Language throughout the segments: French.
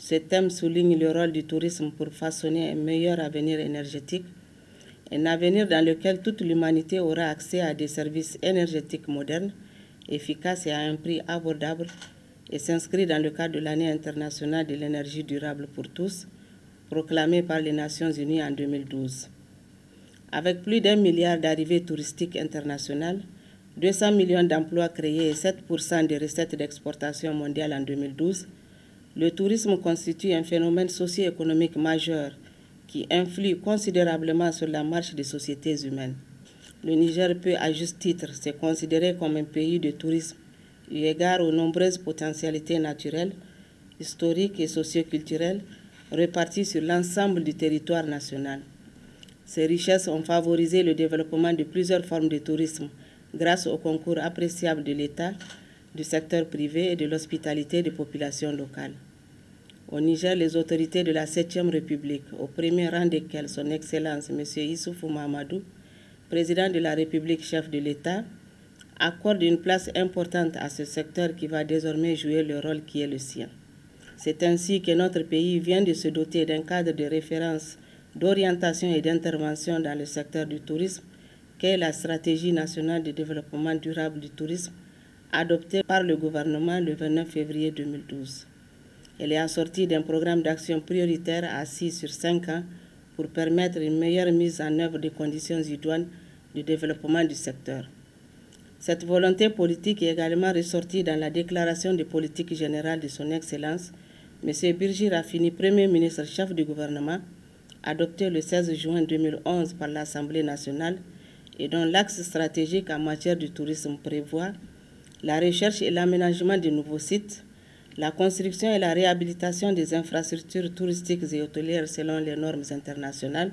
Ce thème souligne le rôle du tourisme pour façonner un meilleur avenir énergétique, un avenir dans lequel toute l'humanité aura accès à des services énergétiques modernes, efficaces et à un prix abordable, et s'inscrit dans le cadre de l'année internationale de l'énergie durable pour tous, proclamée par les Nations Unies en 2012. Avec plus d'1 milliard d'arrivées touristiques internationales, 200 millions d'emplois créés et 7% des recettes d'exportation mondiale en 2012, le tourisme constitue un phénomène socio-économique majeur qui influe considérablement sur la marche des sociétés humaines. Le Niger peut, à juste titre, se considérer comme un pays de tourisme eu égard aux nombreuses potentialités naturelles, historiques et socioculturelles réparties sur l'ensemble du territoire national. Ces richesses ont favorisé le développement de plusieurs formes de tourisme grâce au concours appréciable de l'État, du secteur privé et de l'hospitalité des populations locales. Au Niger, les autorités de la 7e République, au premier rang desquelles son Excellence M. Issoufou Mahamadou, président de la République, chef de l'État, accorde une place importante à ce secteur qui va désormais jouer le rôle qui est le sien. C'est ainsi que notre pays vient de se doter d'un cadre de référence, d'orientation et d'intervention dans le secteur du tourisme, qu'est la Stratégie nationale de développement durable du tourisme, adoptée par le gouvernement le 29 février 2012. Elle est assortie d'un programme d'action prioritaire assis sur 5 ans pour permettre une meilleure mise en œuvre des conditions idoines de développement du secteur. Cette volonté politique est également ressortie dans la déclaration de politique générale de son Excellence, M. Birji Rafini, Premier ministre chef du gouvernement, adoptée le 16 juin 2011 par l'Assemblée nationale et dont l'axe stratégique en matière de tourisme prévoit la recherche et l'aménagement de nouveaux sites, la construction et la réhabilitation des infrastructures touristiques et hôtelières selon les normes internationales,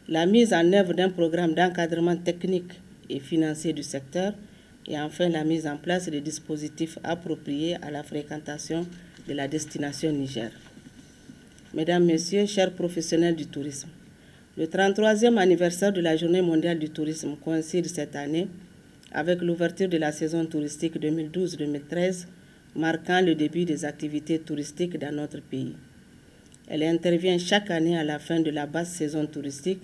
la mise en œuvre d'un programme d'encadrement technique et financier du secteur, et enfin la mise en place de dispositifs appropriés à la fréquentation de la destination Niger. Mesdames, Messieurs, chers professionnels du tourisme, le 33e anniversaire de la Journée mondiale du tourisme coïncide cette année avec l'ouverture de la saison touristique 2012-2013, marquant le début des activités touristiques dans notre pays. Elle intervient chaque année à la fin de la basse saison touristique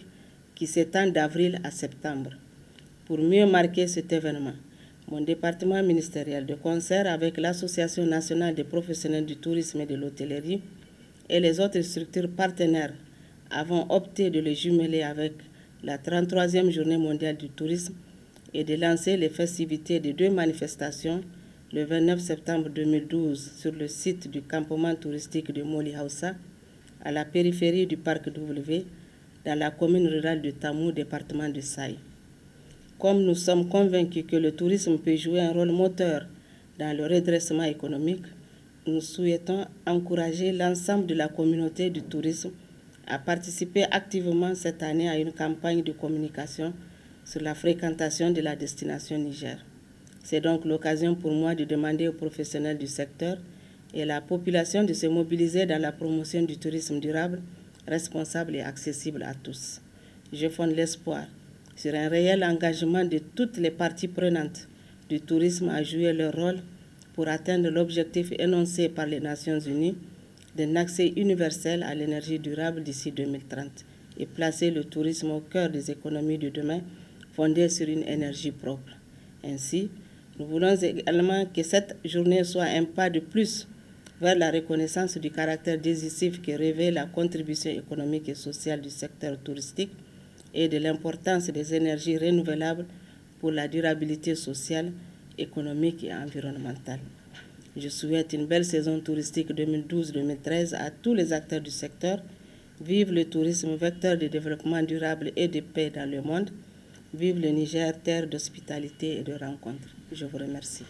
qui s'étend d'avril à septembre. Pour mieux marquer cet événement, mon département ministériel, de concert avec l'Association nationale des professionnels du tourisme et de l'hôtellerie et les autres structures partenaires, avons opté de le jumeler avec la 33e Journée mondiale du tourisme et de lancer les festivités de 2 manifestations le 29 septembre 2012 sur le site du campement touristique de Moli Hausa, à la périphérie du parc W, dans la commune rurale de Tamou, département de Saï. Comme nous sommes convaincus que le tourisme peut jouer un rôle moteur dans le redressement économique, nous souhaitons encourager l'ensemble de la communauté du tourisme à participer activement cette année à une campagne de communication sur la fréquentation de la destination Niger. C'est donc l'occasion pour moi de demander aux professionnels du secteur et à la population de se mobiliser dans la promotion du tourisme durable, responsable et accessible à tous. Je fonde l'espoir sur un réel engagement de toutes les parties prenantes du tourisme à jouer leur rôle pour atteindre l'objectif énoncé par les Nations Unies d'un accès universel à l'énergie durable d'ici 2030 et placer le tourisme au cœur des économies de demain fondées sur une énergie propre. Ainsi, nous voulons également que cette journée soit un pas de plus vers la reconnaissance du caractère décisif que revêt la contribution économique et sociale du secteur touristique et de l'importance des énergies renouvelables pour la durabilité sociale, économique et environnementale. Je souhaite une belle saison touristique 2012-2013 à tous les acteurs du secteur. Vive le tourisme, vecteur de développement durable et de paix dans le monde. Vive le Niger, terre d'hospitalité et de rencontres. Je vous remercie.